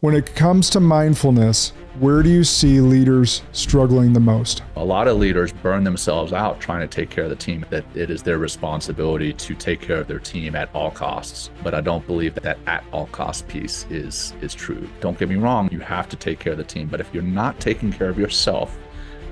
When it comes to mindfulness, where do you see leaders struggling the most? A lot of leaders burn themselves out trying to take care of the team, that it is their responsibility to take care of their team at all costs. But I don't believe that at all cost piece is true. Don't get me wrong, you have to take care of the team, but if you're not taking care of yourself,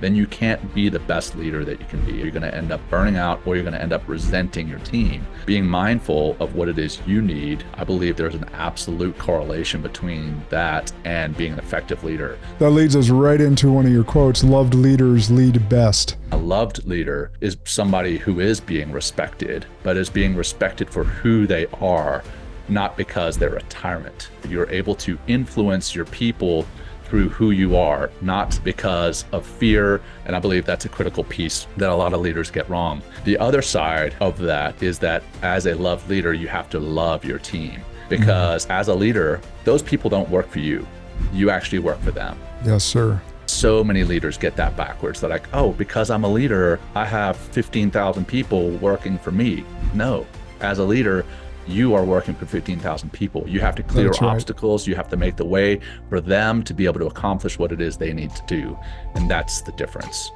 then you can't be the best leader that you can be. You're going to end up burning out, or you're going to end up resenting your team. Being mindful of what it is you need, I believe there's an absolute correlation between that and being an effective leader. That leads us right into one of your quotes, loved leaders lead best. A loved leader is somebody who is being respected, but is being respected for who they are, not because they're a tyrant. You're able to influence your people through who you are, not because of fear. And I believe that's a critical piece that a lot of leaders get wrong. The other side of that is that as a loved leader, you have to love your team, because as a leader, those people don't work for you. You actually work for them. Yes, sir. So many leaders get that backwards. They're like, oh, because I'm a leader, I have 15,000 people working for me. No, as a leader, you are working for 15,000 people. You have to clear obstacles. You have to make the way for them to be able to accomplish what it is they need to do. And that's the difference.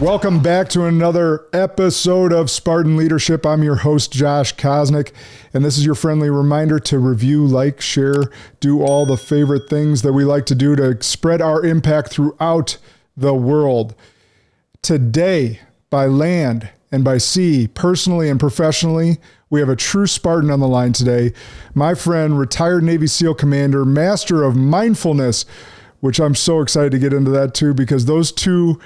Welcome back to another episode of Spartan Leadership. I'm your host, Josh Kosnick, and this is your friendly reminder to review, like, share, do all the favorite things that we like to do to spread our impact throughout the world. Today, by land and by sea, personally and professionally, we have a true Spartan on the line today. My friend, retired Navy SEAL commander, master of mindfulness, which I'm so excited to get into that too, because those two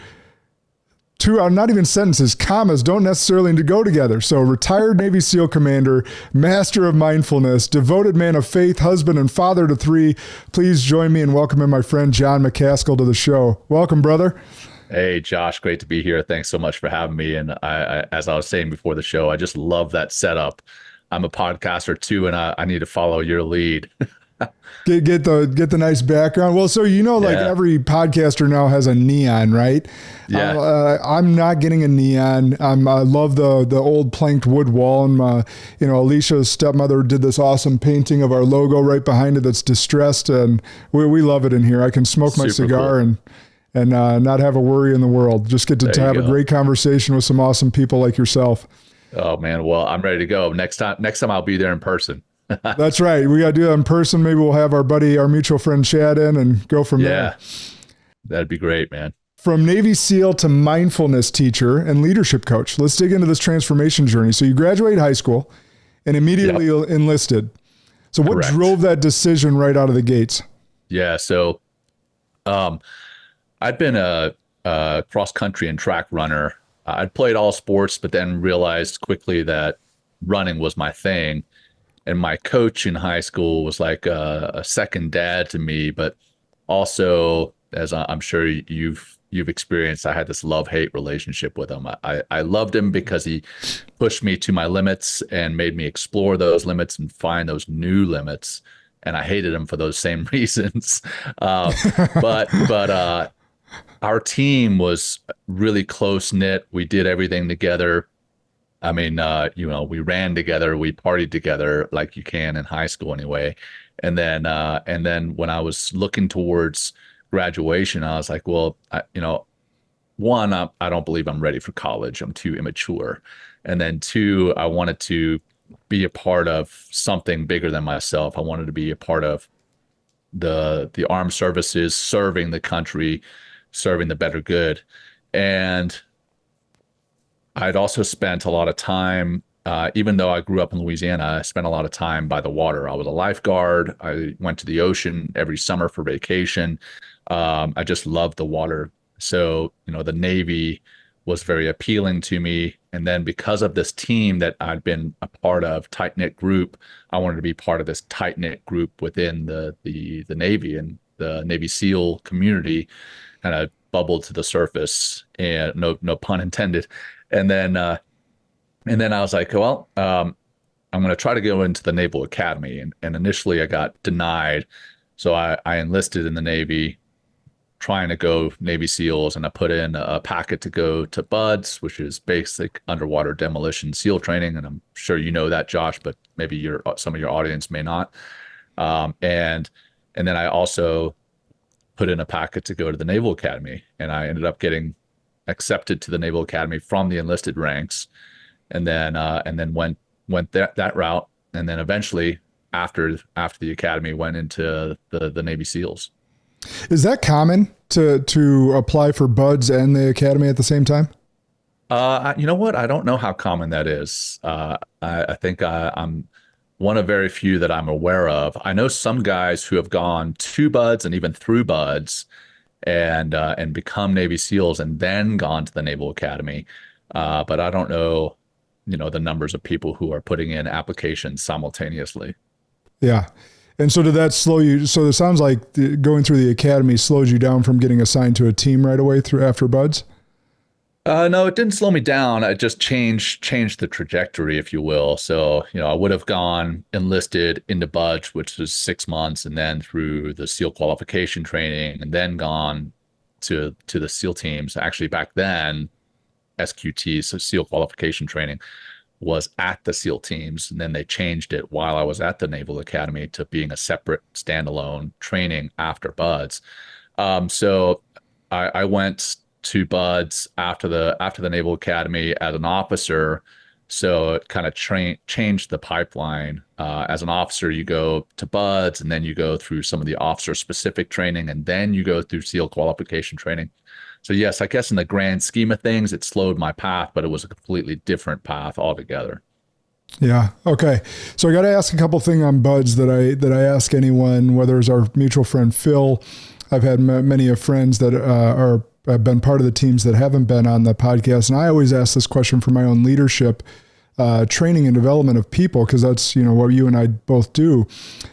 are not even sentences. Commas don't necessarily need to go together. So retired Navy SEAL commander, master of mindfulness, devoted man of faith, husband and father to 3. Please join me in welcoming my friend Jon Macaskill to the show. Welcome, brother. Hey, Josh, great to be here. Thanks so much for having me. And as I was saying before the show, I just love that setup. I'm a podcaster too, and I need to follow your lead. Get the nice background. Well, so every podcaster now has a neon, right? Yeah. I'm not getting a neon. I love the old planked wood wall, and Alicia's stepmother did this awesome painting of our logo right behind it that's distressed, and we love it in here. I can smoke my cigar cool. and not have a worry in the world. Just get to have a great conversation with some awesome people like yourself. Oh man, well, I'm ready to go. Next time I'll be there in person. That's right. We got to do that in person. Maybe we'll have our mutual friend Chad in and go from there. That'd be great, man. From Navy SEAL to mindfulness teacher and leadership coach, let's dig into this transformation journey. So you graduated high school and immediately enlisted. So what drove that decision right out of the gates? Yeah. So I'd been a cross country and track runner. I'd played all sports, but then realized quickly that running was my thing. And my coach in high school was like a second dad to me, but also, as I'm sure you've experienced, I had this love-hate relationship with him. I loved him because he pushed me to my limits and made me explore those limits and find those new limits. And I hated him for those same reasons. But our team was really close-knit. We did everything together. I mean, we ran together, we partied together like you can in high school anyway. And then when I was looking towards graduation, I was like, well, one, I don't believe I'm ready for college. I'm too immature. And then 2, I wanted to be a part of something bigger than myself. I wanted to be a part of the armed services, serving the country, serving the better good. And I'd also spent a lot of time, even though I grew up in Louisiana, I spent a lot of time by the water. I was a lifeguard. I went to the ocean every summer for vacation. I just loved the water. So, the Navy was very appealing to me. And then because of this team that I'd been a part of, tight-knit group, I wanted to be part of this tight-knit group within the Navy, and the Navy SEAL community kind of bubbled to the surface, and no pun intended. And then I was like, well, I'm going to try to go into the Naval Academy. And initially I got denied. So I enlisted in the Navy, trying to go Navy SEALs, and I put in a packet to go to BUDS, which is basic underwater demolition SEAL training. And I'm sure you know that, Josh, but maybe some of your audience may not. And then I also put in a packet to go to the Naval Academy, and I ended up getting accepted to the Naval Academy from the enlisted ranks, and then went that route, and then eventually after the academy went into the Navy SEALs. Is that common to apply for BUDS and the academy at the same time? You know what? I don't know how common that is. I think I'm one of very few that I'm aware of. I know some guys who have gone to BUDS and even through BUDS and become Navy SEALs and then gone to the Naval Academy. But I don't know, the numbers of people who are putting in applications simultaneously. Yeah. And so did that slow you? So it sounds like going through the academy slowed you down from getting assigned to a team right away after BUDS? No, it didn't slow me down. It just changed the trajectory, if you will. So, I would have gone enlisted into BUDS, which was 6 months, and then through the SEAL qualification training, and then gone to the SEAL teams. Actually, back then, SQT, so SEAL qualification training, was at the SEAL teams, and then they changed it while I was at the Naval Academy to being a separate standalone training after BUDS. So I went to BUDS after the Naval Academy as an officer. So it kind of changed the pipeline. As an officer, you go to BUDS, and then you go through some of the officer specific training, and then you go through SEAL qualification training. So yes, I guess in the grand scheme of things, it slowed my path, but it was a completely different path altogether. Yeah. Okay. So I got to ask a couple things on BUDS that I ask anyone, whether it's our mutual friend Phil. I've had many of friends that have been part of the teams that haven't been on the podcast, and I always ask this question for my own leadership, training and development of people, because that's what you and I both do.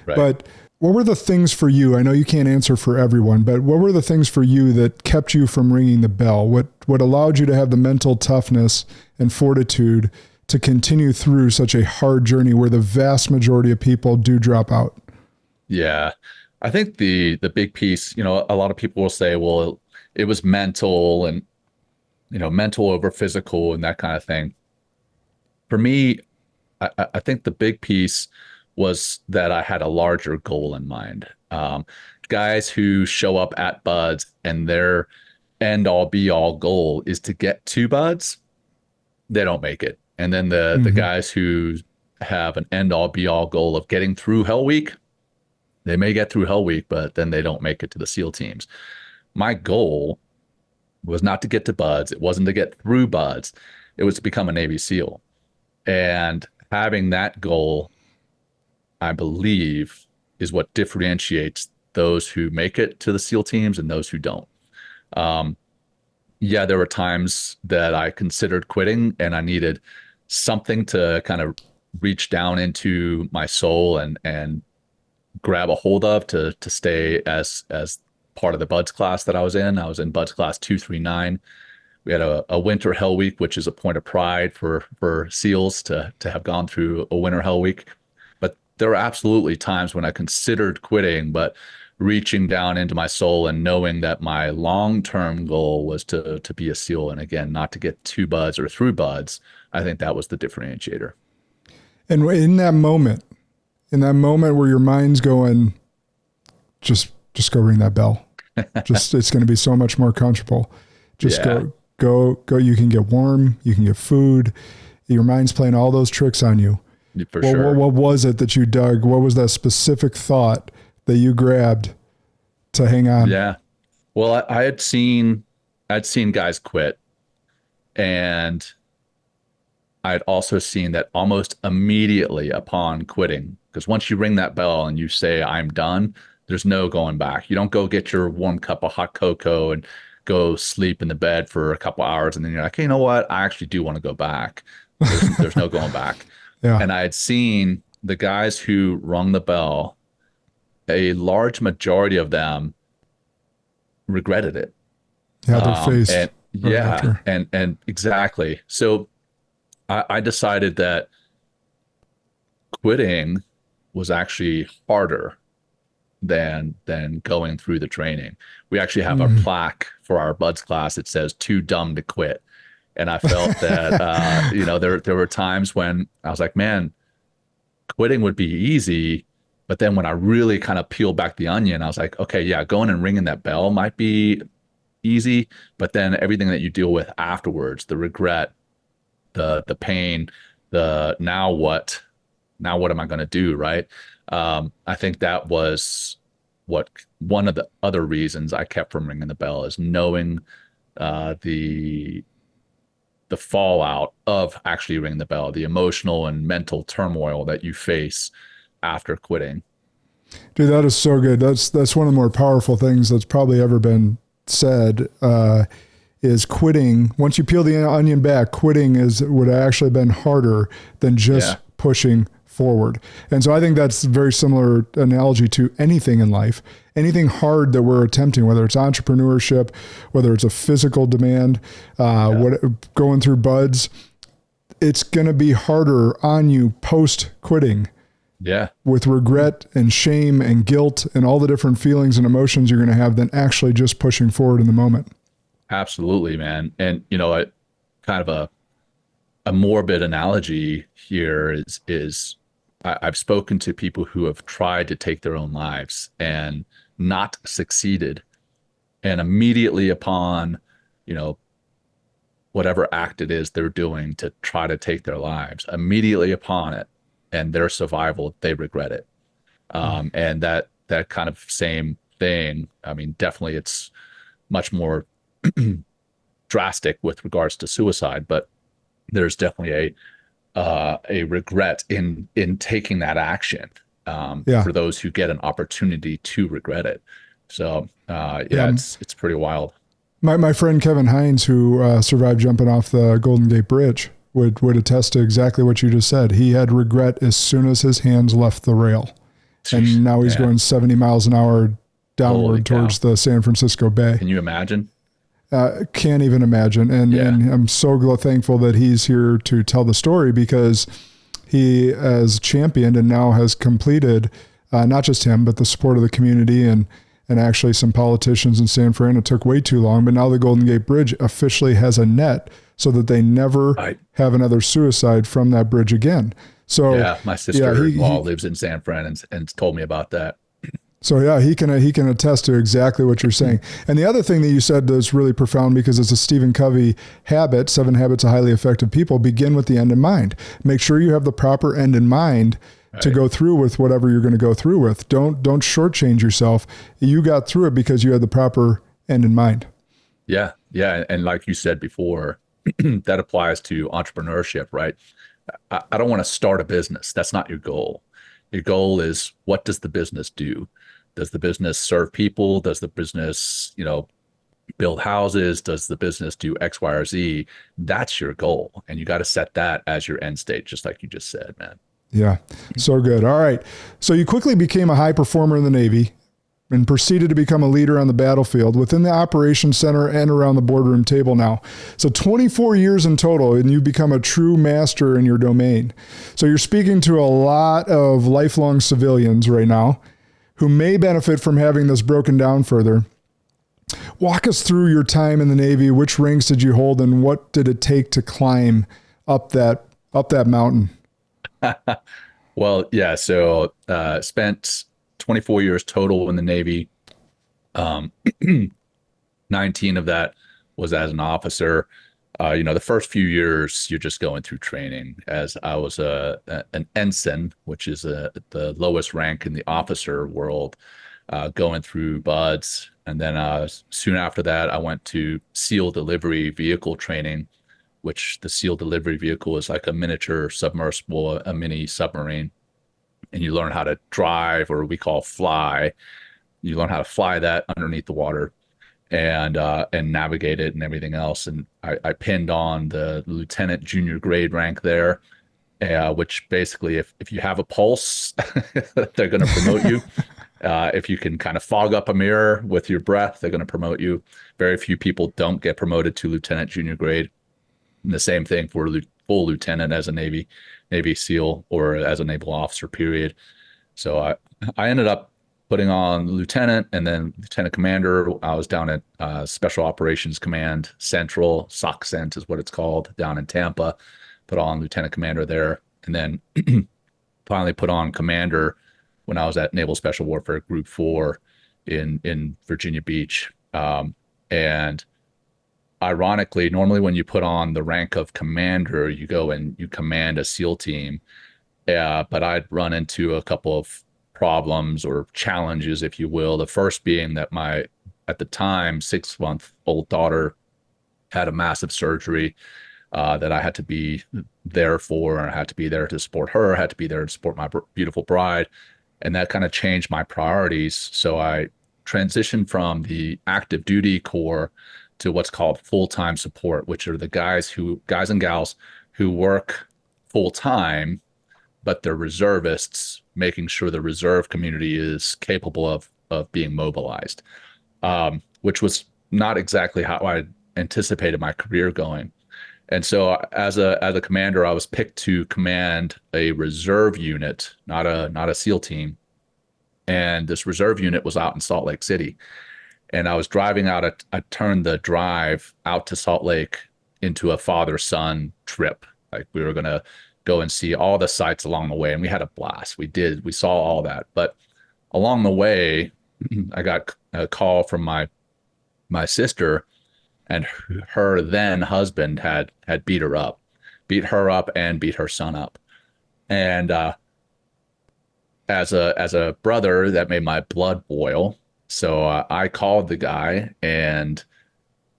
Right. But what were the things for you? I know you can't answer for everyone, but what were the things for you that kept you from ringing the bell? What allowed you to have the mental toughness and fortitude to continue through such a hard journey where the vast majority of people do drop out? Yeah. I think the big piece, a lot of people will say, well, it was mental and, mental over physical and that kind of thing. For me, I think the big piece was that I had a larger goal in mind. Guys who show up at BUDS and their end all be all goal is to get to BUDS, they don't make it. And then the guys who have an end all be all goal of getting through Hell Week, they may get through Hell Week, but then they don't make it to the SEAL teams. My goal was not to get to BUDS. It wasn't to get through BUDS. It was to become a Navy SEAL. And having that goal, I believe, is what differentiates those who make it to the SEAL teams and those who don't. Yeah, there were times that I considered quitting, and I needed something to kind of reach down into my soul and grab a hold of to stay as part of the BUDS class that I was in. I was in BUDS class 239. We had a winter Hell Week, which is a point of pride for SEALs to have gone through a winter Hell Week. But there were absolutely times when I considered quitting, but reaching down into my soul and knowing that my long-term goal was to be a SEAL, and again, not to get to BUDS or through BUDS. I think that was the differentiator. And in that moment where your mind's going, just go ring that bell. It's going to be so much more comfortable. Just go. You can get warm. You can get food. Your mind's playing all those tricks on you. For sure. What was it that you dug? What was that specific thought that you grabbed to hang on? Yeah. Well, I'd seen guys quit, and I'd also seen that almost immediately upon quitting, because once you ring that bell and you say, I'm done, there's no going back. You don't go get your warm cup of hot cocoa and go sleep in the bed for a couple hours, and then you're like, hey, you know what? I actually do want to go back. There's no going back. Yeah. And I had seen the guys who rung the bell, a large majority of them regretted it. Yeah, their face. And exactly. So I decided that quitting was actually harder than going through the training. We actually have a Mhm. plaque for our buds class. It says "Too dumb to quit." And I felt that, there were times when I was like, man, quitting would be easy. But then when I really kind of peeled back the onion, I was like, okay, yeah, going and ringing that bell might be easy, but then everything that you deal with afterwards, the regret, the pain, the now what am I going to do, right? I think that was what one of the other reasons I kept from ringing the bell is knowing the fallout of actually ringing the bell, the emotional and mental turmoil that you face after quitting. Dude, that is so good. That's one of the more powerful things that's probably ever been said. Is quitting. Once you peel the onion back, quitting would have actually been harder than just pushing forward. And so I think that's a very similar analogy to anything in life. Anything hard that we're attempting, whether it's entrepreneurship, whether it's a physical demand, going through buds, it's going to be harder on you post quitting. Yeah. With regret and shame and guilt and all the different feelings and emotions you're going to have than actually just pushing forward in the moment. Absolutely, man. And, kind of a morbid analogy here is I've spoken to people who have tried to take their own lives and not succeeded. And immediately upon, whatever act it is they're doing to try to take their lives, immediately upon it and their survival, they regret it. And that kind of same thing, I mean, definitely it's much more drastic with regards to suicide, but there's definitely a regret in taking that action for those who get an opportunity to regret it. So it's pretty wild. My friend Kevin Hines, who survived jumping off the Golden Gate Bridge, would attest to exactly what you just said. He had regret as soon as his hands left the rail, and now he's going 70 miles an hour downward towards the San Francisco Bay. Can you imagine? Can't even imagine. And I'm so thankful that he's here to tell the story, because he has championed and now has completed, not just him, but the support of the community and actually some politicians in San Fran. It took way too long, but now the Golden Gate Bridge officially has a net so that they never have another suicide from that bridge again. So my sister-in-law lives in San Fran and told me about that. So he can attest to exactly what you're saying. And the other thing that you said that's really profound, because it's a Stephen Covey habit, 7 Habits of Highly Effective People, begin with the end in mind. Make sure you have the proper end in mind to go through with whatever you're going to go through with. Don't shortchange yourself. You got through it because you had the proper end in mind. Yeah. Yeah. And like you said before, that applies to entrepreneurship, right? I don't want to start a business. That's not your goal. Your goal is, what does the business do? Does the business serve people? Does the business, build houses? Does the business do X, Y, or Z? That's your goal. And you got to set that as your end state, just like you just said, man. Yeah. So good. All right. So you quickly became a high performer in the Navy and proceeded to become a leader on the battlefield within the operations center and around the boardroom table now. So 24 years in total, and you've become a true master in your domain. So you're speaking to a lot of lifelong civilians right now who may benefit from having this broken down further. Walk us through your time in the Navy. Which ranks did you hold, and what did it take to climb up that mountain? Well, yeah. So spent 24 years total in the Navy. 19 of that was as an officer. The first few years, you're just going through training. As I was an ensign, which is the lowest rank in the officer world, going through buds. And then soon after that, I went to SEAL delivery vehicle training, which the SEAL delivery vehicle is like a miniature submersible, a mini submarine. And you learn how to drive, or we call fly. You learn how to fly that underneath the water and navigate it and everything else. And I pinned on the lieutenant junior grade rank there, which basically, if you have a pulse, they're going to promote you. If you can kind of fog up a mirror with your breath, they're going to promote you. Very few people don't get promoted to lieutenant junior grade. And the same thing for full lieutenant as a Navy SEAL or as a naval officer, period. So I ended up putting on lieutenant and then lieutenant commander. I was down at Special Operations Command Central, SOCCENT is what it's called, down in Tampa. Put on lieutenant commander there, and then finally put on commander when I was at Naval Special Warfare Group 4 in Virginia Beach. And ironically, normally when you put on the rank of commander, you go and you command a SEAL team. But I'd run into a couple of problems or challenges, if you will. The first being that my, at the time, 6-month-old daughter had a massive surgery that I had to be there for, and I had to be there to support her, I had to be there to support my beautiful bride. And that kind of changed my priorities. So I transitioned from the active duty corps to what's called full-time support, which are the guys and gals who work full-time, but they're reservists, making sure the reserve community is capable of being mobilized, which was not exactly how I anticipated my career going. And so as a commander, I was picked to command a reserve unit, not a SEAL team. And this reserve unit was out in Salt Lake City. And I was driving out, I turned the drive out to Salt Lake into a father-son trip. Like, we were going to go and see all the sites along the way. And we had a blast. We saw all that. But along the way, I got a call from my sister, and her then husband had beat her up and beat her son up. And as a brother, that made my blood boil. So I called the guy and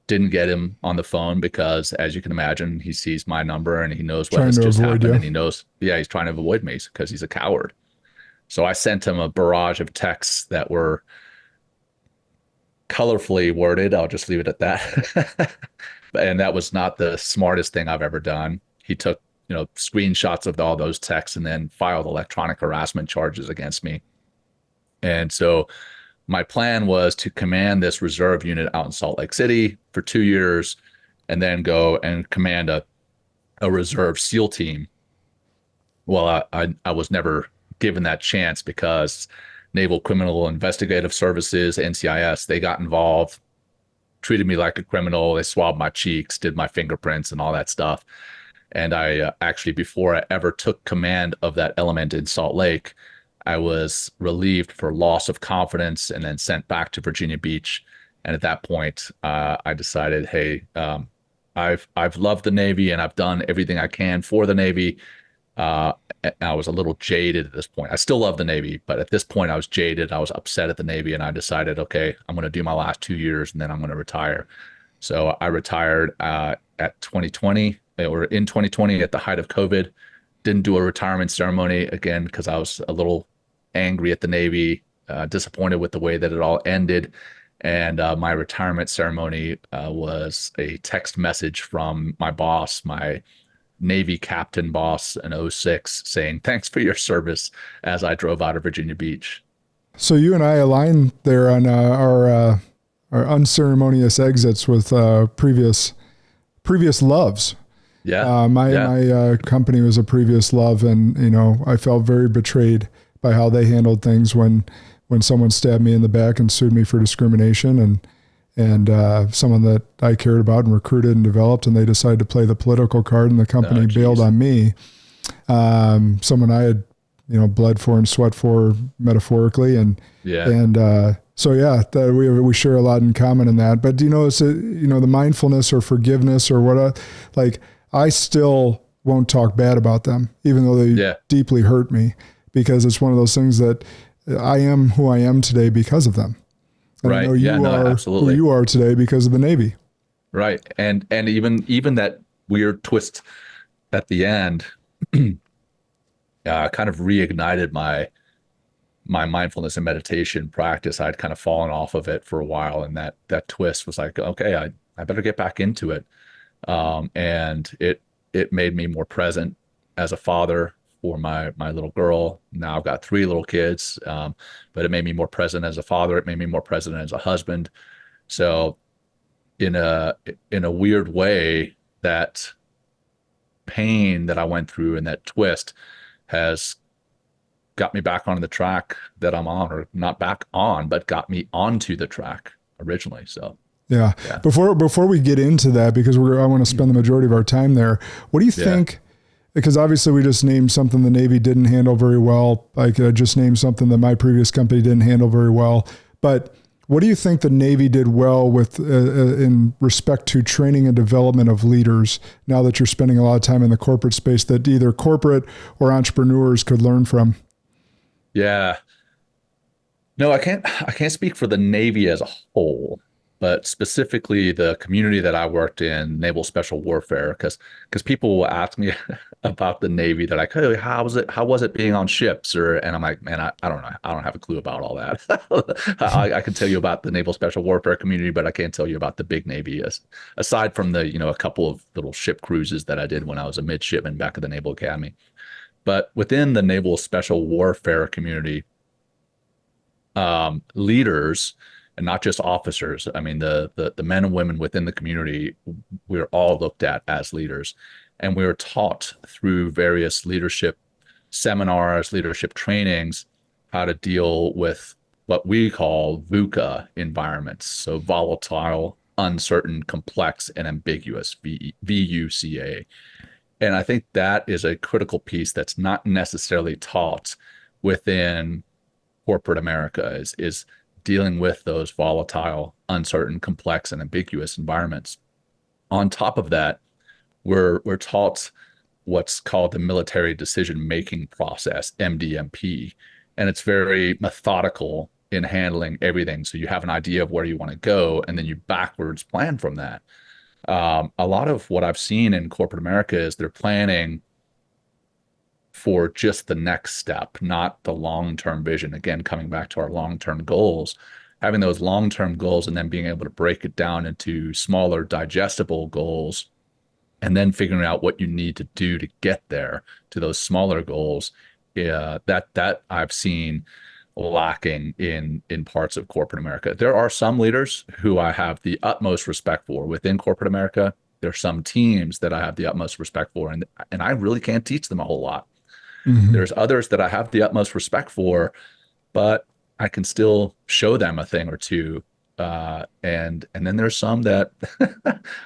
didn't get him on the phone because, as you can imagine, he sees my number and he knows what has just happened. And he knows, he's trying to avoid me because he's a coward. So I sent him a barrage of texts that were colorfully worded. I'll just leave it at that. And that was not the smartest thing I've ever done. He took, screenshots of all those texts and then filed electronic harassment charges against me. And so my plan was to command this reserve unit out in Salt Lake City for 2 years and then go and command a reserve SEAL team. Well, I was never given that chance because Naval Criminal Investigative Services, NCIS, they got involved, treated me like a criminal. They swabbed my cheeks, did my fingerprints and all that stuff. And I actually, before I ever took command of that element in Salt Lake, I was relieved for loss of confidence and then sent back to Virginia Beach. And at that point, I decided, hey, I've loved the Navy and I've done everything I can for the Navy. I was a little jaded at this point. I still love the Navy, but at this point I was jaded. I was upset at the Navy, and I decided, okay, I'm going to do my last 2 years and then I'm going to retire. So I retired at 2020, or in 2020 at the height of COVID. Didn't do a retirement ceremony again because I was a little angry at the Navy, disappointed with the way that it all ended. And my retirement ceremony was a text message from my boss, my Navy captain boss in 2006, saying, thanks for your service, as I drove out of Virginia Beach. So you and I aligned there on our unceremonious exits with previous loves. Yeah. My company was a previous love, and I felt very betrayed by how they handled things when someone stabbed me in the back and sued me for discrimination, and someone that I cared about and recruited and developed, and they decided to play the political card, and the company bailed on me. Someone I had, bled for and sweat for, metaphorically, so we share a lot in common in that. But it's the mindfulness or forgiveness or what, I still won't talk bad about them, even though they deeply hurt me, because it's one of those things that I am who I am today because of them. And right. I know you are absolutely. who you are today because of the Navy. Right. And even that weird twist at the end kind of reignited my mindfulness and meditation practice. I'd kind of fallen off of it for a while, and that twist was like, okay, I better get back into it. And it made me more present as a father for my little girl. Now I've got 3 little kids, but it made me more present as a father. It made me more present as a husband. So in a weird way, that pain that I went through and that twist has got me back on the track that I'm on, or not back on, but got me onto the track originally. So Yeah. yeah. Before we get into that, because I want to spend the majority of our time there. What do you think? Because obviously we just named something the Navy didn't handle very well. Like I just named something that my previous company didn't handle very well. But what do you think the Navy did well with in respect to training and development of leaders, now that you're spending a lot of time in the corporate space, that either corporate or entrepreneurs could learn from? Yeah. No, I can't speak for the Navy as a whole, but specifically the community that I worked in, Naval Special Warfare, because people will ask me about the Navy. They're like, "Hey, how was it being on ships?" And I'm like, "Man, I don't know. I don't have a clue about all that. I can tell you about the Naval Special Warfare community, but I can't tell you about the big Navy, aside from the, a couple of little ship cruises that I did when I was a midshipman back at the Naval Academy. But within the Naval Special Warfare community, leaders, and not just officers. I mean, the men and women within the community, we're all looked at as leaders, and we were taught through various leadership seminars, leadership trainings, how to deal with what we call VUCA environments. So volatile, uncertain, complex, and ambiguous, VUCA. And I think that is a critical piece that's not necessarily taught within corporate America, is dealing with those volatile, uncertain, complex, and ambiguous environments. On top of that, we're taught what's called the military decision-making process, MDMP, and it's very methodical in handling everything. So you have an idea of where you want to go, and then you backwards plan from that. A lot of what I've seen in corporate America is they're planning for just the next step, not the long-term vision. Again, coming back to our long-term goals, having those long-term goals and then being able to break it down into smaller, digestible goals, and then figuring out what you need to do to get there to those smaller goals. Yeah, that I've seen lacking in parts of corporate America. There are some leaders who I have the utmost respect for within corporate America. There are some teams that I have the utmost respect for, and I really can't teach them a whole lot. Mm-hmm. There's others that I have the utmost respect for, but I can still show them a thing or two. And then there's some that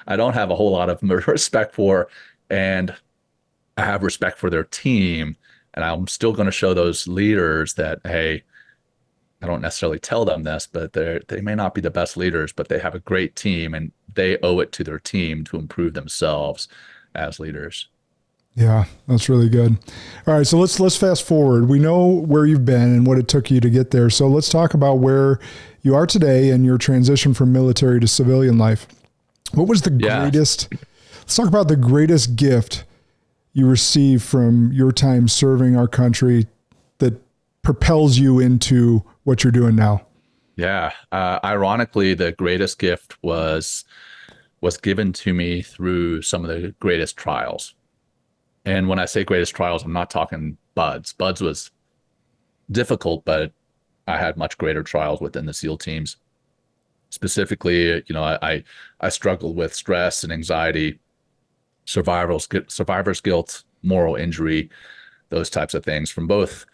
I don't have a whole lot of respect for, and I have respect for their team. And I'm still going to show those leaders that, hey, I don't necessarily tell them this, but they may not be the best leaders, but they have a great team, and they owe it to their team to improve themselves as leaders. Yeah, that's really good. All right, so let's fast forward. We know where you've been and what it took you to get there. So let's talk about where you are today and your transition from military to civilian life. What was the greatest? Let's talk about the greatest gift you received from your time serving our country that propels you into what you're doing now. Yeah, ironically, the greatest gift was given to me through some of the greatest trials. And when I say greatest trials, I'm not talking BUDS. BUDS was difficult, but I had much greater trials within the SEAL teams. Specifically, I struggled with stress and anxiety, survivor's guilt, moral injury, those types of things from both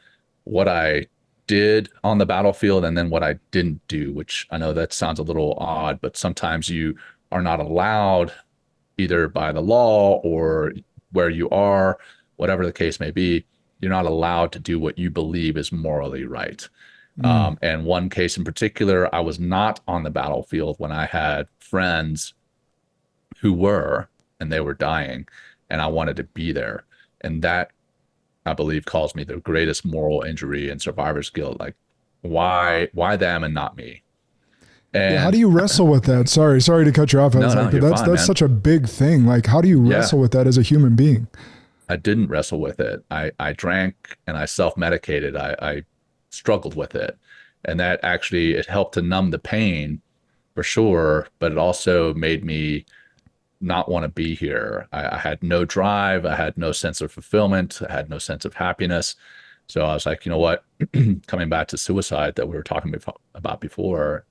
what I did on the battlefield and then what I didn't do, which I know that sounds a little odd, but sometimes you are not allowed, either by the law or where you are, whatever the case may be, you're not allowed to do what you believe is morally right. And one case in particular, I was not on the battlefield when I had friends who were, and they were dying, and I wanted to be there. And that, I believe, caused me the greatest moral injury and survivor's guilt. Like, why them and not me? And how do you wrestle with that? Sorry to cut you off. That's such a big thing. Like, how do you wrestle with that as a human being? I didn't wrestle with it. I drank and I self-medicated. I struggled with it. And that actually, it helped to numb the pain for sure, but it also made me not want to be here. I had no drive. I had no sense of fulfillment. I had no sense of happiness. So I was like, you know what, coming back to suicide that we were talking about before,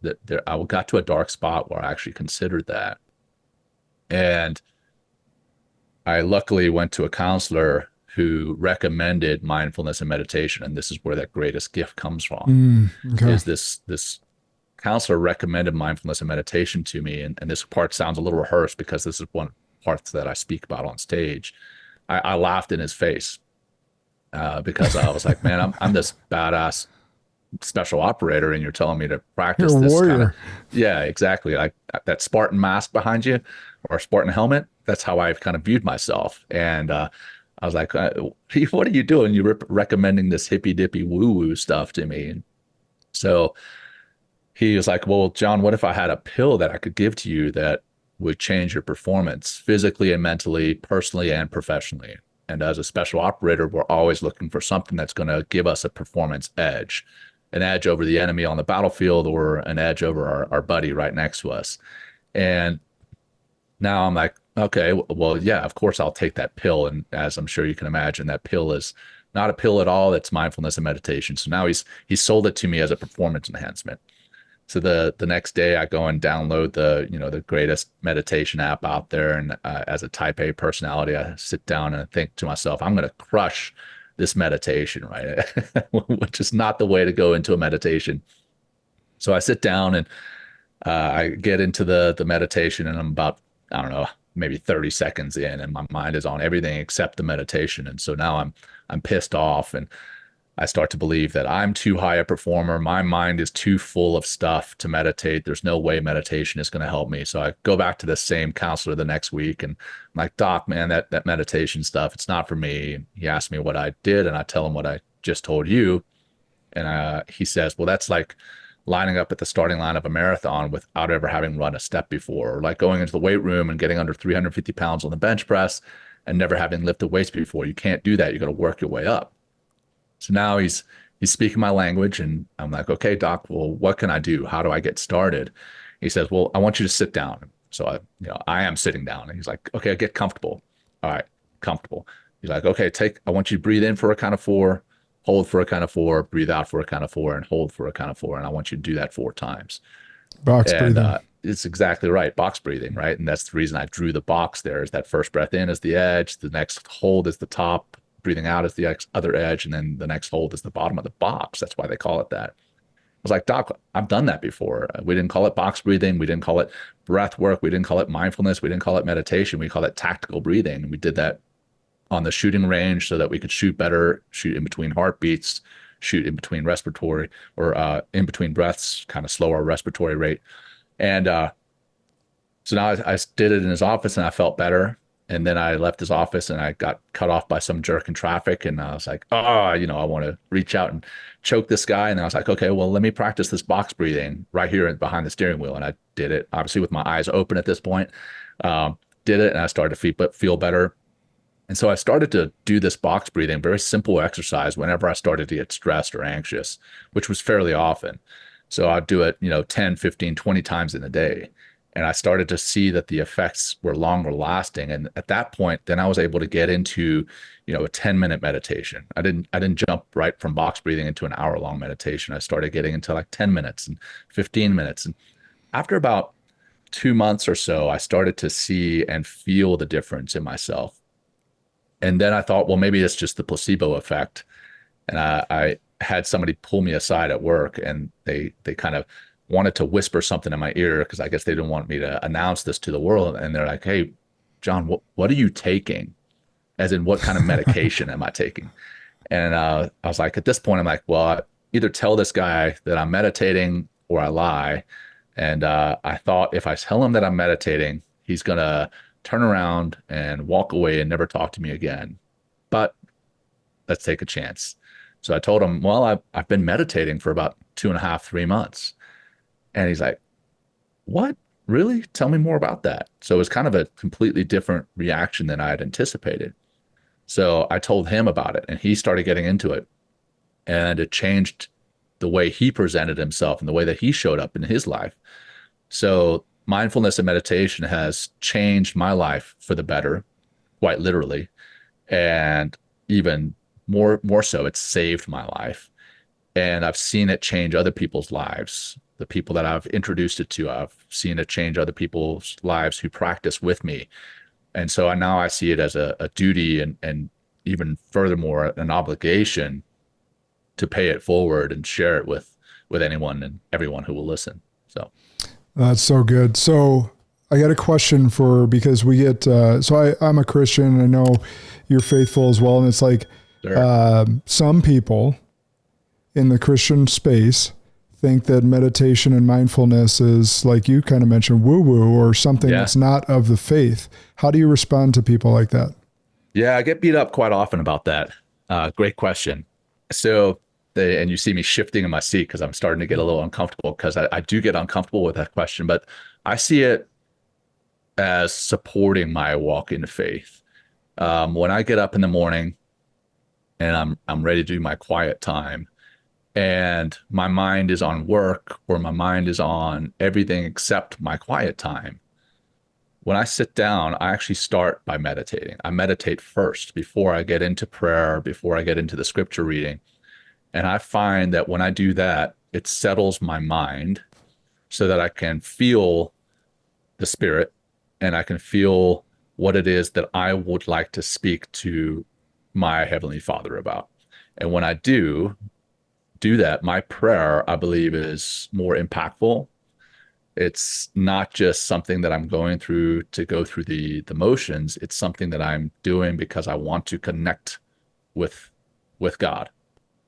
I got to a dark spot where I actually considered that. And I luckily went to a counselor who recommended mindfulness and meditation. And this is where that greatest gift comes from, Okay. is this counselor recommended mindfulness and meditation to me. And this part sounds a little rehearsed because this is one part that I speak about on stage. I laughed in his face because I was like, man, I'm this badass special operator, and you're telling me to practice You're a this warrior. yeah, exactly. Like that Spartan mask behind you or Spartan helmet. That's how I've kind of viewed myself. And I was like, what are you doing? You're recommending this hippy dippy woo woo stuff to me. And so he was like, well, John, what if I had a pill that I could give to you that would change your performance physically and mentally, personally and professionally? And as a special operator, we're always looking for something that's going to give us a performance edge, an edge over the enemy on the battlefield or an edge over our buddy right next to us. And now I'm like, okay, well, yeah, of course I'll take that pill. And as I'm sure you can imagine, that pill is not a pill at all. It's mindfulness and meditation. So now he's sold it to me as a performance enhancement. So the next day I go and download the greatest meditation app out there. And as a type A personality, I sit down and I think to myself, I'm going to crush this meditation, right? Which is not the way to go into a meditation. So I sit down and I get into the meditation, and I'm about, I don't know, maybe 30 seconds in, and my mind is on everything except the meditation. And so now I'm pissed off, and I start to believe that I'm too high a performer. My mind is too full of stuff to meditate. There's no way meditation is going to help me. So I go back to the same counselor the next week, and I'm like, Doc, man, that meditation stuff, it's not for me. And he asked me what I did, and I tell him what I just told you. And he says, well, that's like lining up at the starting line of a marathon without ever having run a step before, or like going into the weight room and getting under 350 pounds on the bench press and never having lifted weights before. You can't do that. You got to work your way up. So now he's speaking my language, and I'm like, okay, Doc, well, what can I do? How do I get started? He says, well, I want you to sit down. So I am sitting down, and he's like, okay, get comfortable. All right, comfortable. He's like, okay, I want you to breathe in for a count of 4, hold for a count of 4, breathe out for a count of 4, and hold for a count of 4. And I want you to do that 4 times. Box And breathing. it's exactly right. Box breathing, right? And that's the reason I drew the box there, is that first breath in is the edge, the next hold is the top, breathing out is the other edge, and then the next hold is the bottom of the box. That's why they call it that. I was like, Doc, I've done that before. We didn't call it box breathing. We didn't call it breath work. We didn't call it mindfulness. We didn't call it meditation. We call it tactical breathing. And we did that on the shooting range so that we could shoot better, shoot in between heartbeats, shoot in between respiratory or in between breaths, kind of slow our respiratory rate. And so now I did it in his office, and I felt better. And then I left his office, and I got cut off by some jerk in traffic. And I was like, I want to reach out and choke this guy. And I was like, okay, well, let me practice this box breathing right here behind the steering wheel. And I did it, obviously, with my eyes open at this point. Did it, and I started to feel better. And so I started to do this box breathing, very simple exercise, whenever I started to get stressed or anxious, which was fairly often. So I'd do it, 10, 15, 20 times in a day. And I started to see that the effects were longer lasting. And at that point, then I was able to get into, a 10-minute meditation. I didn't jump right from box breathing into an hour-long meditation. I started getting into like 10 minutes and 15 minutes. And after about 2 months or so, I started to see and feel the difference in myself. And then I thought, well, maybe it's just the placebo effect. And I had somebody pull me aside at work, and they kind of wanted to whisper something in my ear, because I guess they didn't want me to announce this to the world. And they're like, hey, John, what are you taking? As in, what kind of medication am I taking? And I was like, at this point, I'm like, well, I either tell this guy that I'm meditating or I lie. And I thought, if I tell him that I'm meditating, he's going to turn around and walk away and never talk to me again. But let's take a chance. So I told him, well, I've been meditating for about 2.5, 3 months. And he's like, what? Really? Tell me more about that. So it was kind of a completely different reaction than I had anticipated. So I told him about it, and he started getting into it. And it changed the way he presented himself and the way that he showed up in his life. So mindfulness and meditation has changed my life for the better, quite literally. And even more so, it's saved my life. And I've seen it change other people's lives. The people that I've introduced it to, I've seen it change other people's lives who practice with me. And so now I see it as a duty and even furthermore, an obligation to pay it forward and share it with anyone and everyone who will listen. So that's so good. So I got a question because we get, I'm a Christian. I know you're faithful as well. And it's like, sure. Some people in the Christian space think that meditation and mindfulness is, like you kind of mentioned, woo-woo or something that's not of the faith. How do you respond to people like that? Yeah, I get beat up quite often about that. Great question. So, and you see me shifting in my seat because I'm starting to get a little uncomfortable, because I do get uncomfortable with that question, but I see it as supporting my walk into faith. When I get up in the morning and I'm ready to do my quiet time, and my mind is on work or my mind is on everything except my quiet time, when I sit down, I actually start by meditating. I meditate first before I get into prayer, before I get into the scripture reading. And I find that when I do that, it settles my mind so that I can feel the Spirit and I can feel what it is that I would like to speak to my Heavenly Father about. And when I do that, my prayer, I believe, is more impactful. It's not just something that I'm going through to go through the motions. It's something that I'm doing because I want to connect with God.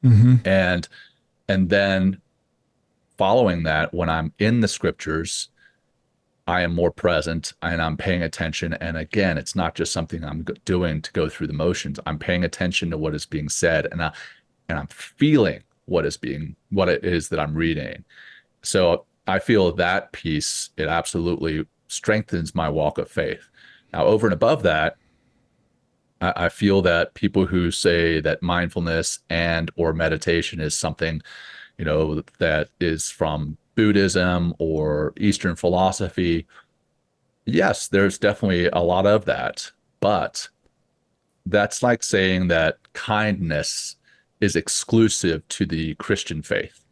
Mm-hmm. And then following that, when I'm in the scriptures, I am more present and I'm paying attention. And again, it's not just something I'm doing to go through the motions. I'm paying attention to what is being said, and I'm feeling what it is that I'm reading. So I feel that piece, it absolutely strengthens my walk of faith. Now, over and above that, I feel that people who say that mindfulness and or meditation is something, that is from Buddhism or Eastern philosophy, yes, there's definitely a lot of that. But that's like saying that kindness is exclusive to the Christian faith.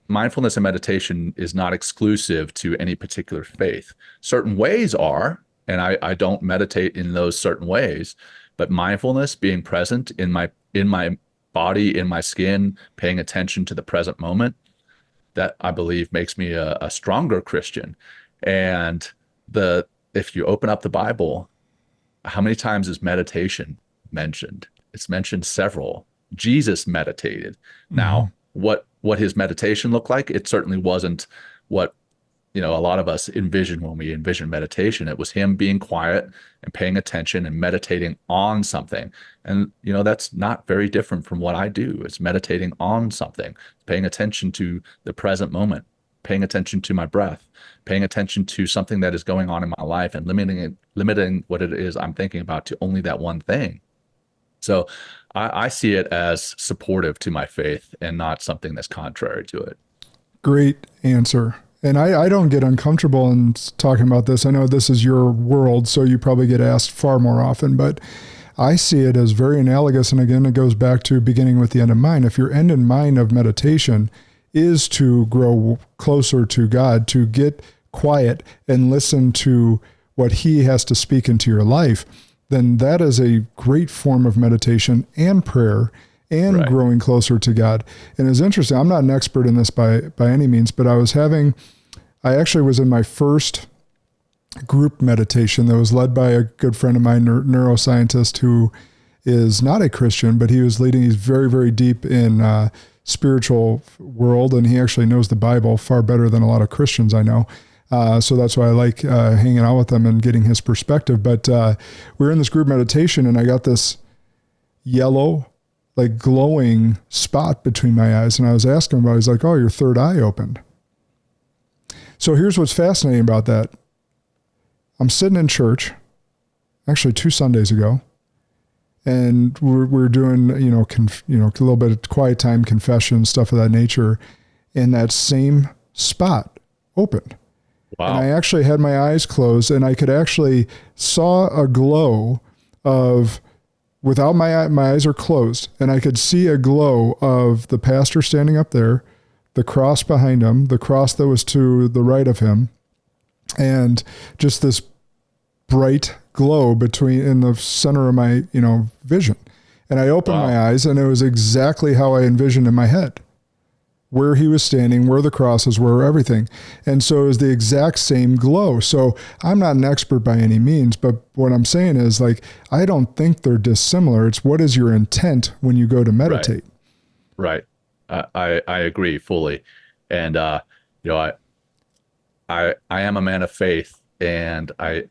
Mindfulness and meditation is not exclusive to any particular faith. Certain ways are, and I don't meditate in those certain ways, but mindfulness, being present in my body, in my skin, paying attention to the present moment, that I believe makes me a stronger Christian. And if you open up the Bible, how many times is meditation mentioned? It's mentioned several. Jesus meditated. Mm-hmm. Now, what his meditation looked like, it certainly wasn't what a lot of us envision when we envision meditation. It was him being quiet and paying attention and meditating on something. And that's not very different from what I do. It's meditating on something, paying attention to the present moment, paying attention to my breath, paying attention to something that is going on in my life, and limiting what it is I'm thinking about to only that one thing. So I see it as supportive to my faith and not something that's contrary to it. Great answer. And I don't get uncomfortable in talking about this. I know this is your world, so you probably get asked far more often, but I see it as very analogous. And again, it goes back to beginning with the end in mind. If your end in mind of meditation is to grow closer to God, to get quiet and listen to what he has to speak into your life, then that is a great form of meditation and prayer and growing closer to God. And it's interesting. I'm not an expert in this by any means, but I actually was in my first group meditation that was led by a good friend of mine, neuroscientist, who is not a Christian, but he's very, very deep in spiritual world. And he actually knows the Bible far better than a lot of Christians I know. So that's why I like hanging out with him and getting his perspective. But we were in this group meditation and I got this yellow, like glowing spot between my eyes. And I was asking him about it. He's like, "Oh, your third eye opened." So here's what's fascinating about that. I'm sitting in church, actually 2 Sundays ago, and we're doing, a little bit of quiet time, confession, stuff of that nature. And that same spot opened. Wow. And I actually had my eyes closed and I could actually saw a glow without my eyes are closed, and I could see a glow of the pastor standing up there, the cross behind him, the cross that was to the right of him, and just this bright glow in the center of my, vision. And I opened Wow. my eyes, and it was exactly how I envisioned in my head, where he was standing, where the crosses were, everything. And so it was the exact same glow. So I'm not an expert by any means, but what I'm saying is, like, I don't think they're dissimilar. It's what is your intent when you go to meditate? Right. I agree fully. And, you know, I am a man of faith, and I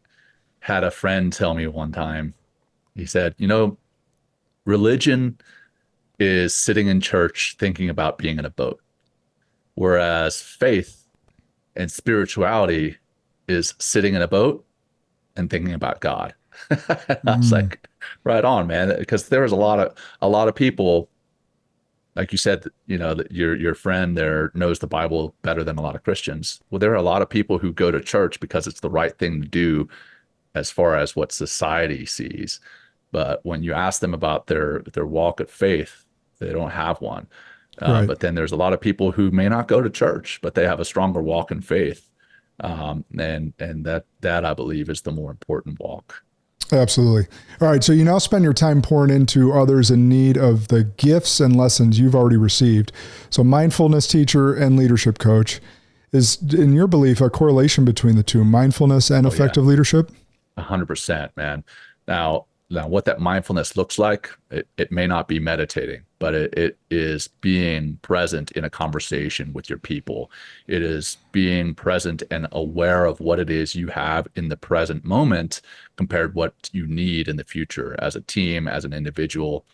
had a friend tell me one time, he said, religion is sitting in church thinking about being in a boat, whereas faith and spirituality is sitting in a boat and thinking about God. I was Mm, like, right on, man, because there was a lot of people, like you said, that your friend there knows the Bible better than a lot of Christians. Well, there are a lot of people who go to church because it's the right thing to do as far as what society sees. But when you ask them about their walk of faith, they don't have one. right. But then there's a lot of people who may not go to church, but they have a stronger walk in faith. And that I believe is the more important walk. Absolutely. All right. So you now spend your time pouring into others in need of the gifts and lessons you've already received. So mindfulness teacher and leadership coach. Is, in your belief, a correlation between the two, mindfulness and effective leadership? 100%, man. Now, what that mindfulness looks like, it may not be meditating, but it is being present in a conversation with your people. It is being present and aware of what it is you have in the present moment compared what you need in the future as a team, as an individual.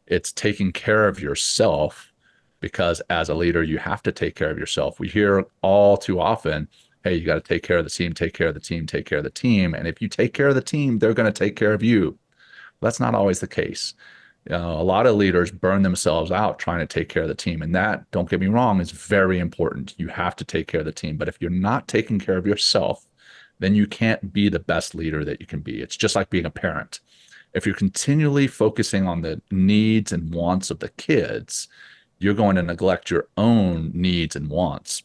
It's taking care of yourself, because as a leader, you have to take care of yourself. We hear all too often, hey, you got to take care of the team, take care of the team, take care of the team. And if you take care of the team, they're going to take care of you. That's not always the case. A lot of leaders burn themselves out trying to take care of the team. And that, don't get me wrong, is very important. You have to take care of the team. But if you're not taking care of yourself, then you can't be the best leader that you can be. It's just like being a parent. If you're continually focusing on the needs and wants of the kids, you're going to neglect your own needs and wants.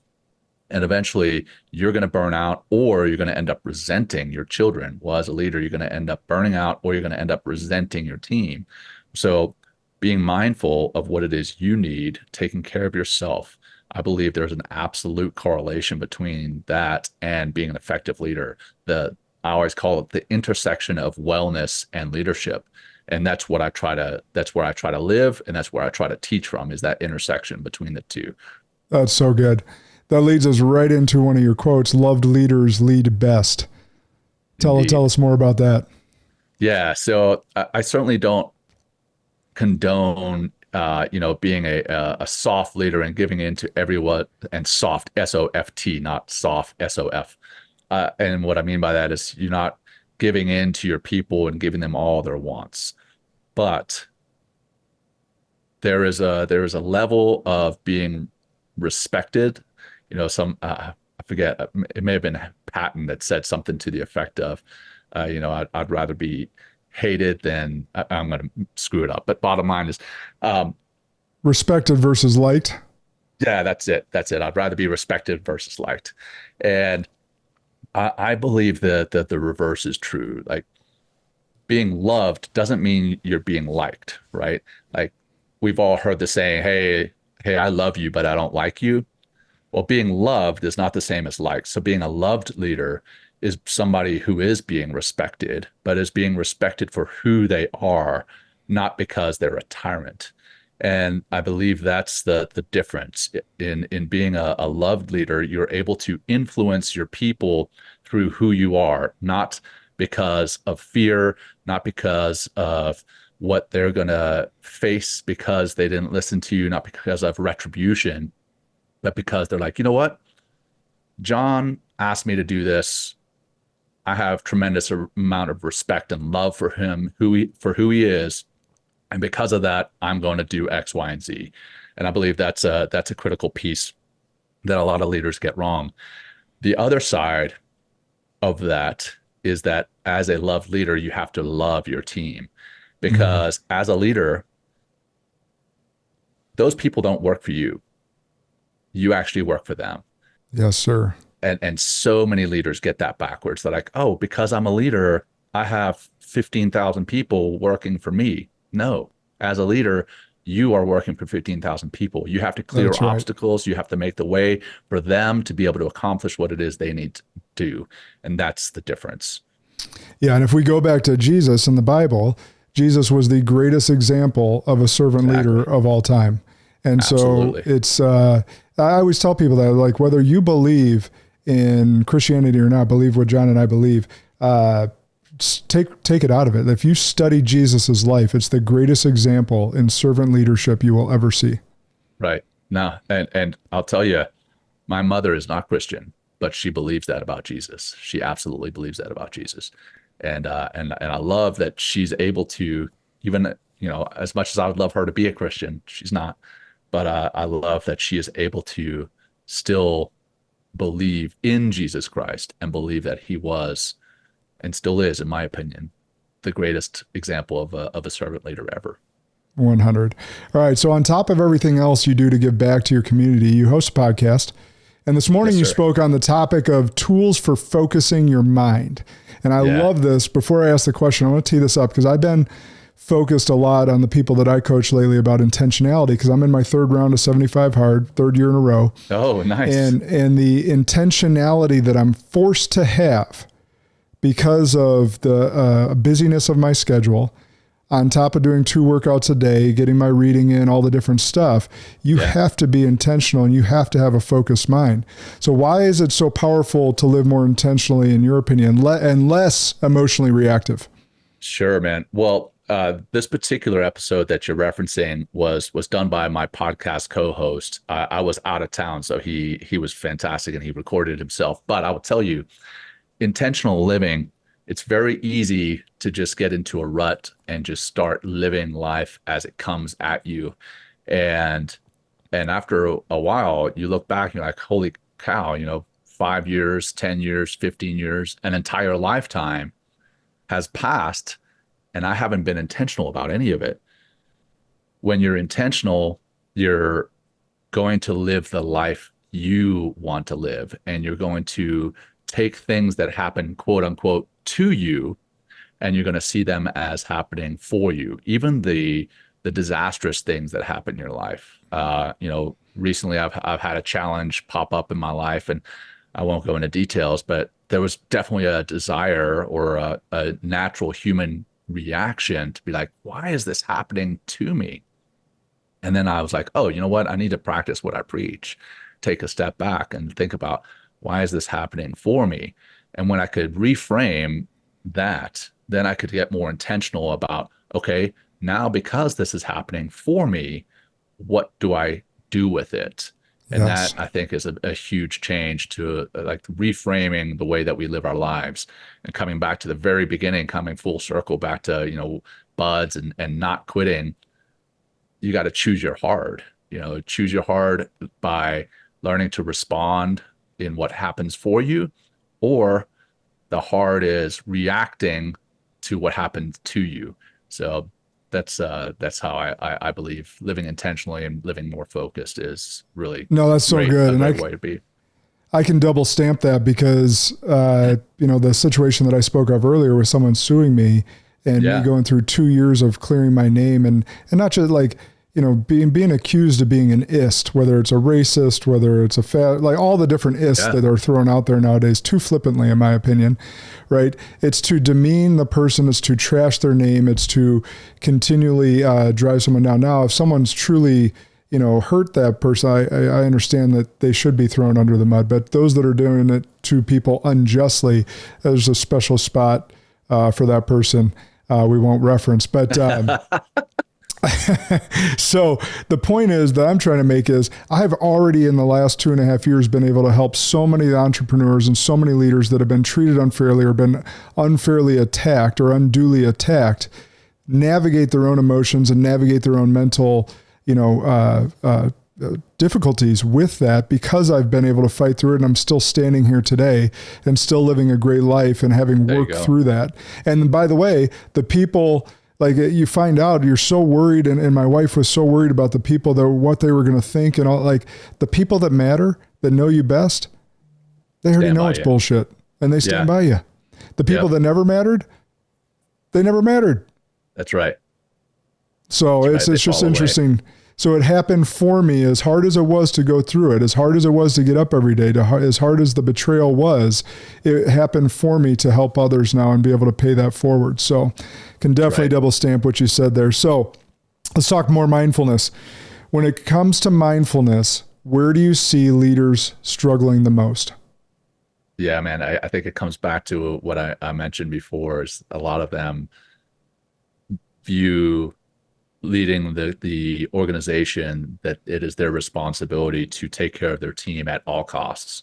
And eventually you're going to burn out, or you're going to end up resenting your children. Well, as a leader, you're going to end up burning out, or you're going to end up resenting your team. So being mindful of what it is you need, taking care of yourself, I believe there's an absolute correlation between that and being an effective leader. I always call it the intersection of wellness and leadership. And that's where I try to live, and that's where I try to teach from, is that intersection between the two. That's so good. That leads us right into one of your quotes, loved leaders lead best. Tell us more about that. Yeah. So I certainly don't condone, being a soft leader and giving in to everyone, and soft, SOFT, not soft, SOF. And what I mean by that is you're not giving in to your people and giving them all their wants. But there is a level of being respected. I forget, it may have been Patton that said something to the effect of, I'd rather be hated than, I'm going to screw it up, but bottom line is, respected versus liked. yeah, that's it. I'd rather be respected versus liked. And I believe that the reverse is true. Like, being loved doesn't mean you're being liked, right? Like, we've all heard the saying, hey, I love you, but I don't like you. Well, being loved is not the same as liked. So being a loved leader is somebody who is being respected, but is being respected for who they are, not because they're a tyrant. And I believe that's the difference. In being a loved leader, you're able to influence your people through who you are, not because of fear, not because of what they're going to face because they didn't listen to you, not because of retribution, but because they're like, you know what? Jon asked me to do this. I have tremendous amount of respect and love for him, for who he is. And because of that, I'm going to do X, Y, and Z. And I believe that's a critical piece that a lot of leaders get wrong. The other side of that is that as a loved leader, you have to love your team, because as a leader, those people don't work for you. You actually work for them. Yes, sir. And so many leaders get that backwards. They're like, oh, because I'm a leader, I have 15,000 people working for me. No, as a leader, you are working for 15,000 people. You have to clear obstacles. You have to make the way for them to be able to accomplish what it is they need to do. And that's the difference. Yeah. And if we go back to Jesus in the Bible, Jesus was the greatest example of a servant leader of all time. And Absolutely. so it's, I always tell people that, like, whether you believe in Christianity or not, believe what John and I believe, take it out of it. If you study Jesus's life, it's the greatest example in servant leadership you will ever see. Right. Now, and I'll tell you, my mother is not Christian, but she believes that about Jesus. She absolutely believes that about Jesus. And I love that she's able to, even, as much as I would love her to be a Christian, she's not, but I love that she is able to still believe in Jesus Christ and believe that he was, and still is, in my opinion, the greatest example of a servant leader ever. 100. All right. So on top of everything else you do to give back to your community, you host a podcast. And this morning you spoke on the topic of tools for focusing your mind. And I love this. Before I ask the question, I want to tee this up because I've been focused a lot on the people that I coach lately about intentionality, because I'm in my third round of 75 hard, third year in a row. Oh, nice. And the intentionality that I'm forced to have because of the busyness of my schedule, on top of doing 2 workouts a day, getting my reading in, all the different stuff, you have to be intentional and you have to have a focused mind. So why is it so powerful to live more intentionally, in your opinion, and less emotionally reactive? Sure, man. Well, this particular episode that you're referencing was done by my podcast co-host. I was out of town, so he was fantastic and he recorded himself. But I will tell you, intentional living, it's very easy to just get into a rut and just start living life as it comes at you. And after a while, you look back and you're like, holy cow, 5 years, 10 years, 15 years, an entire lifetime has passed and I haven't been intentional about any of it. When you're intentional, you're going to live the life you want to live, and you're going to take things that happen, quote unquote, to you, and you're going to see them as happening for you. Even the disastrous things that happen in your life. Recently I've had a challenge pop up in my life, and I won't go into details, but there was definitely a desire or a natural human reaction to be like, why is this happening to me? And then I was like, oh, you know what? I need to practice what I preach. Take a step back and think about, why is this happening for me? And when I could reframe that, then I could get more intentional about, okay, now because this is happening for me, what do I do with it? And that, I think, is a huge change to like reframing the way that we live our lives, and coming back to the very beginning, coming full circle back to, buds and not quitting. You got to choose your hard, choose your hard by learning to respond in what happens for you, or the hard is reacting to what happens to you. So that's how I believe living intentionally and living more focused is really that's so good. A great way to be. I can double stamp that because the situation that I spoke of earlier with someone suing me and me going through 2 years of clearing my name and not just like being accused of being an ist, whether it's a racist, whether it's like all the different ists that are thrown out there nowadays, too flippantly, in my opinion, right? It's to demean the person, it's to trash their name, it's to continually drive someone down. Now, if someone's truly, hurt that person, I understand that they should be thrown under the mud, but those that are doing it to people unjustly, there's a special spot for that person we won't reference, but so the point is that I'm trying to make is I've already in the last 2.5 years been able to help so many entrepreneurs and so many leaders that have been treated unfairly or been unfairly attacked or unduly attacked, navigate their own emotions and navigate their own mental, difficulties with that, because I've been able to fight through it, and I'm still standing here today and still living a great life and having worked through that. And by the way, the people, like, you find out you're so worried, and my wife was so worried about the people that what they were going to think, and all, like, the people that matter, that know you best, they already know it's bullshit, and they stand by you. The people that never mattered, they never mattered. That's right. So That's it's right. They just fall away. interesting. So it happened for me, as hard as it was to go through it, as hard as it was to get up every day, as hard as the betrayal was, it happened for me to help others now and be able to pay that forward. So can definitely right. double stamp what you said there. So let's talk more mindfulness. When it comes to mindfulness, where do you see leaders struggling the most? Yeah, man, I think it comes back to what I mentioned before is a lot of them view leading the organization that it is their responsibility to take care of their team at all costs.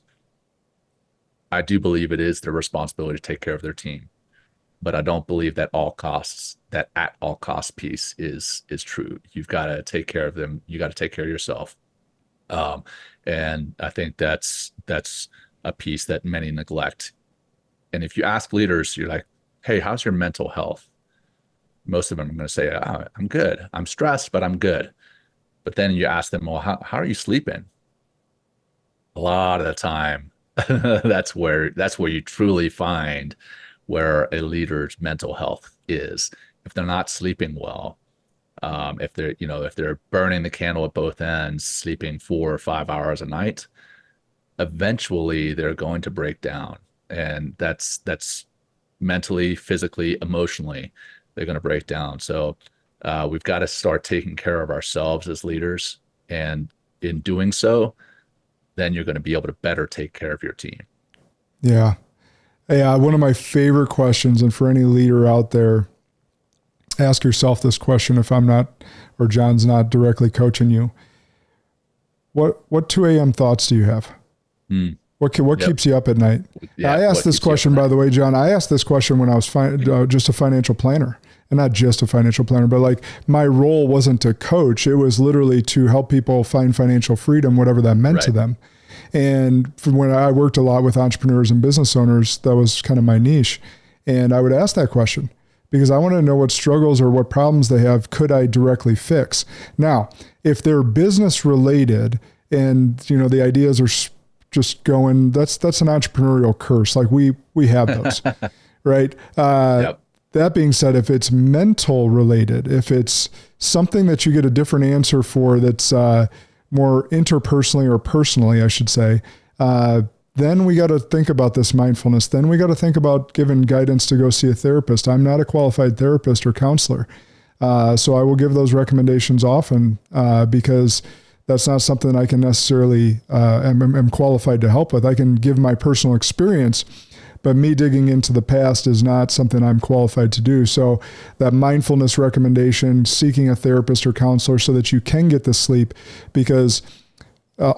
I do believe it is their responsibility to take care of their team, but I don't believe that at all costs piece is true. You've got to take care of them. You got to take care of yourself. Um, and I think that's a piece that many neglect. And if you ask leaders, you're like, hey, how's your mental health? Most of them are going to say, oh, I'm good. I'm stressed, but I'm good. But then you ask them, well, how are you sleeping? A lot of the time, that's where you truly find where a leader's mental health is. If they're not sleeping well, if they're burning the candle at both ends, sleeping 4 or 5 hours a night, eventually they're going to break down. And that's mentally, physically, emotionally, they're going to break down. So we've got to start taking care of ourselves as leaders. And in doing so, then you're going to be able to better take care of your team. Yeah. Yeah. One of my favorite questions, and for any leader out there, ask yourself this question if I'm not, or John's not directly coaching you. What 2 a.m. thoughts do you have? What keeps you up at night? Yeah, I asked this question, by the way, John. I asked this question when I was just a financial planner, and not just a financial planner, but like my role wasn't to coach. It was literally to help people find financial freedom, whatever that meant to them. And from when I worked a lot with entrepreneurs and business owners, that was kind of my niche. And I would ask that question because I want to know what struggles or what problems they have could I directly fix. Now, if they're business related and, the ideas are just going, that's an entrepreneurial curse. Like we have those, right? Yep. That being said, if it's mental related, if it's something that you get a different answer for that's more interpersonally or personally, I should say, then we got to think about this mindfulness. Then we got to think about giving guidance to go see a therapist. I'm not a qualified therapist or counselor. So I will give those recommendations often because that's not something I can necessarily am qualified to help with. I can give my personal experience, but me digging into the past is not something I'm qualified to do. So that mindfulness recommendation, seeking a therapist or counselor so that you can get the sleep, because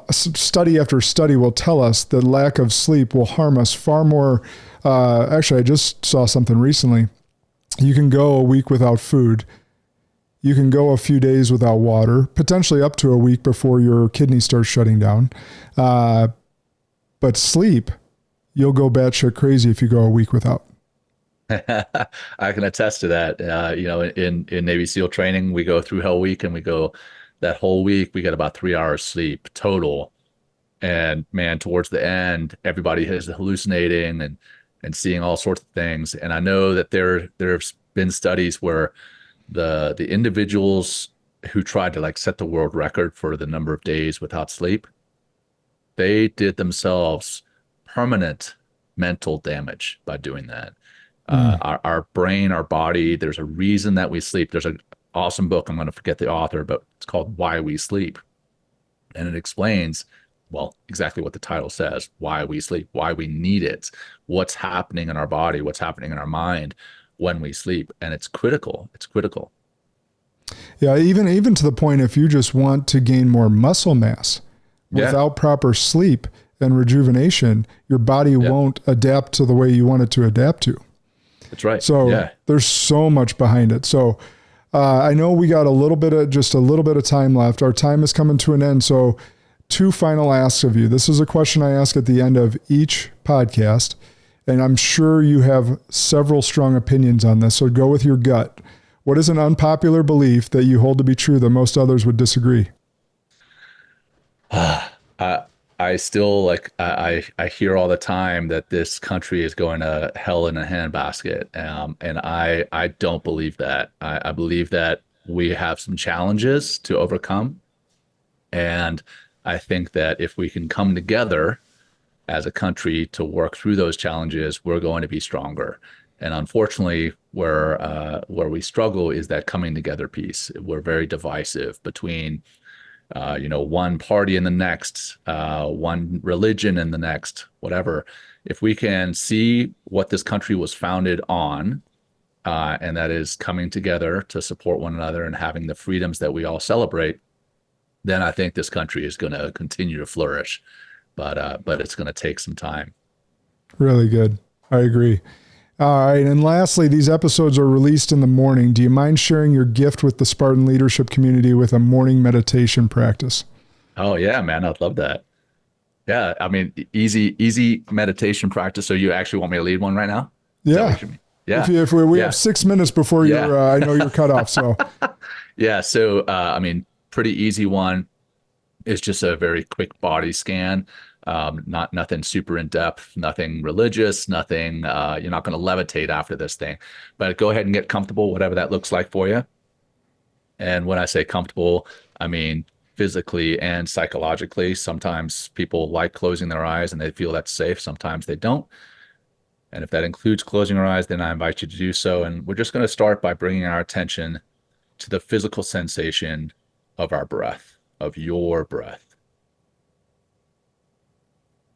study after study will tell us that lack of sleep will harm us far more. Actually, I just saw something recently. You can go a week without food. You can go a few days without water, potentially up to a week before your kidney starts shutting down. But sleep, you'll go batshit crazy if you go a week without. I can attest to that. In Navy SEAL training, we go through Hell Week and we go that whole week, we get about 3 hours sleep total. And man, towards the end, everybody is hallucinating and seeing all sorts of things. And I know that there's been studies where the individuals who tried to like set the world record for the number of days without sleep, they did themselves permanent mental damage by doing that. Our brain, our body, there's a reason that we sleep. There's an awesome book, I'm going to forget the author, but it's called Why We Sleep. And it explains, well, exactly what the title says, why we sleep, why we need it, what's happening in our body, what's happening in our mind when we sleep. And it's critical. It's critical. Yeah, even to the point, if you just want to gain more muscle mass without proper sleep and rejuvenation, your body won't adapt to the way you want it to adapt to. That's right. So there's so much behind it. So I know we got a little bit of time left. Our time is coming to an end. So 2 final asks of you. This is a question I ask at the end of each podcast, and I'm sure you have several strong opinions on this. So go with your gut. What is an unpopular belief that you hold to be true that most others would disagree? I still I hear all the time that this country is going to hell in a handbasket. And I don't believe that. I believe that we have some challenges to overcome. And I think that if we can come together as a country to work through those challenges, we're going to be stronger. And unfortunately, where we struggle is that coming together piece. We're very divisive between one party and the next, one religion and the next, whatever. If we can see what this country was founded on, and that is coming together to support one another and having the freedoms that we all celebrate, then I think this country is going to continue to flourish. But it's going to take some time. Really good. I agree. All right. And lastly, these episodes are released in the morning. Do you mind sharing your gift with the Spartan Leadership community with a morning meditation practice? Oh yeah, man. I'd love that. Yeah. I mean, easy meditation practice. So you actually want me to lead one right now? Yeah. Yeah. If we have 6 minutes before you're, I know you're cut off. So yeah. So, pretty easy one. It's just a very quick body scan. Nothing super in depth, nothing religious, nothing, you're not going to levitate after this thing, but go ahead and get comfortable, whatever that looks like for you. And when I say comfortable, I mean physically and psychologically. Sometimes people like closing their eyes and they feel that's safe. Sometimes they don't. And if that includes closing our eyes, then I invite you to do so. And we're just going to start by bringing our attention to the physical sensation of our breath, of your breath.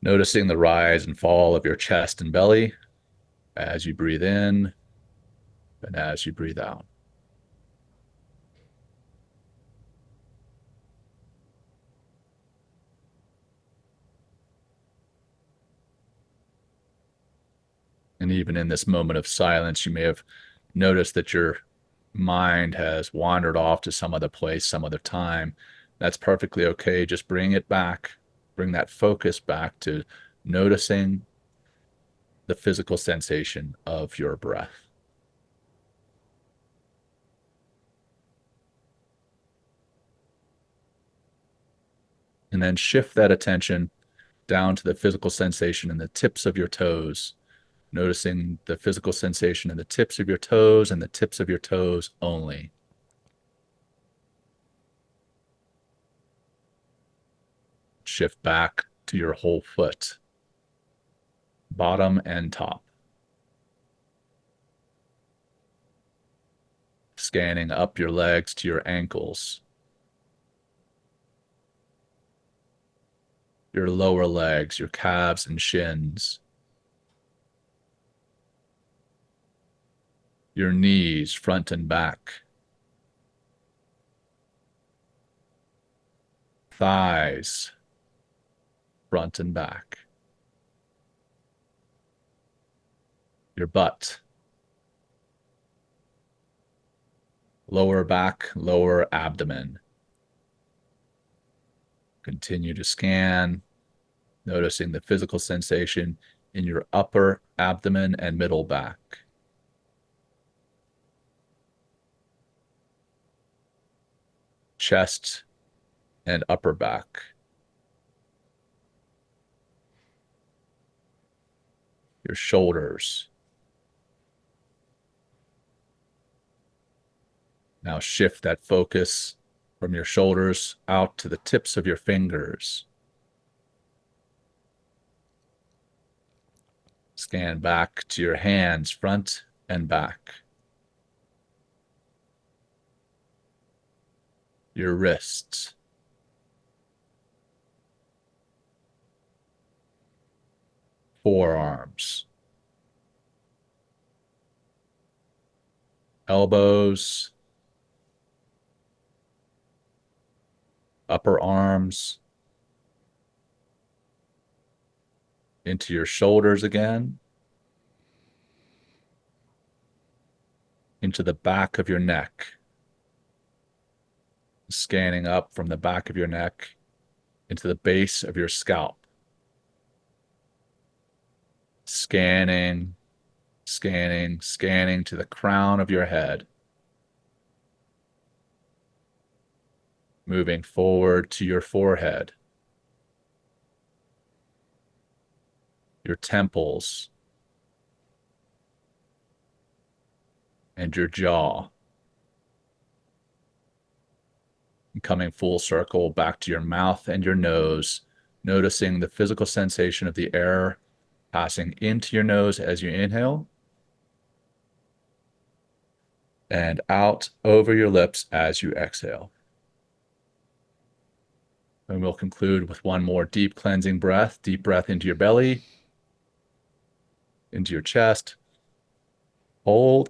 Noticing the rise and fall of your chest and belly as you breathe in and as you breathe out. And even in this moment of silence, you may have noticed that your mind has wandered off to some other place, some other time. That's perfectly okay. Just bring it back. Bring that focus back to noticing the physical sensation of your breath. And then shift that attention down to the physical sensation in the tips of your toes, noticing the physical sensation in the tips of your toes and the tips of your toes only. Shift back to your whole foot, bottom and top. Scanning up your legs to your ankles, your lower legs, your calves and shins, your knees, front and back, thighs, front and back, your butt, lower back, lower abdomen. Continue to scan, noticing the physical sensation in your upper abdomen and middle back. Chest and upper back. Your shoulders. Now shift that focus from your shoulders out to the tips of your fingers. Scan back to your hands, front and back. Your wrists. Forearms. Elbows. Upper arms. Into your shoulders again. Into the back of your neck. Scanning up from the back of your neck into the base of your scalp. Scanning, scanning, scanning to the crown of your head. Moving forward to your forehead. Your temples. And your jaw. coming full circle back to your mouth and your nose, noticing the physical sensation of the air passing into your nose as you inhale and out over your lips as you exhale. And we'll conclude with one more deep cleansing breath. Deep breath into your belly, into your chest. Hold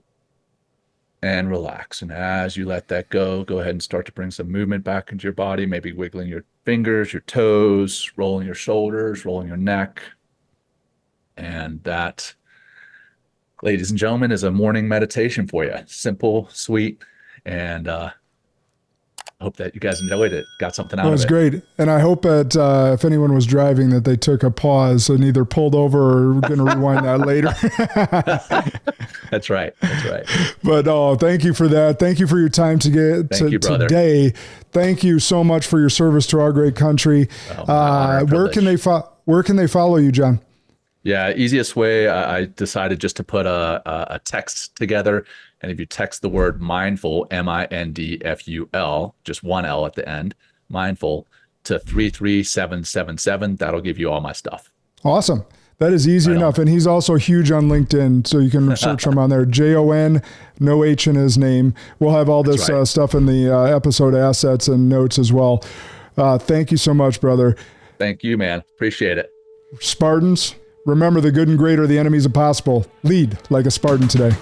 and relax. And as you let that go, go ahead and start to bring some movement back into your body, maybe wiggling your fingers, your toes, rolling your shoulders, rolling your neck. And that, ladies and gentlemen, is a morning meditation for you. Simple, sweet, and hope that you guys enjoyed it, got something out of it. It was great. And I hope that if anyone was driving, that they took a pause and either pulled over or we're going to rewind that later. That's right. That's right. But thank you for that. Thank you for your time today. Thank you so much for your service to our great country. Where can they follow you, Jon? Yeah, easiest way, I decided just to put a text together. And if you text the word mindful, MINDFUL, just one L at the end, mindful, to 33777, that'll give you all my stuff. Awesome. That is easy enough. And he's also huge on LinkedIn, so you can search him on there. Jon, no H in his name. We'll have all this stuff in the episode assets and notes as well. Thank you so much, brother. Thank you, man. Appreciate it. Spartans, remember the good and great are the enemies of possible. Lead like a Spartan today.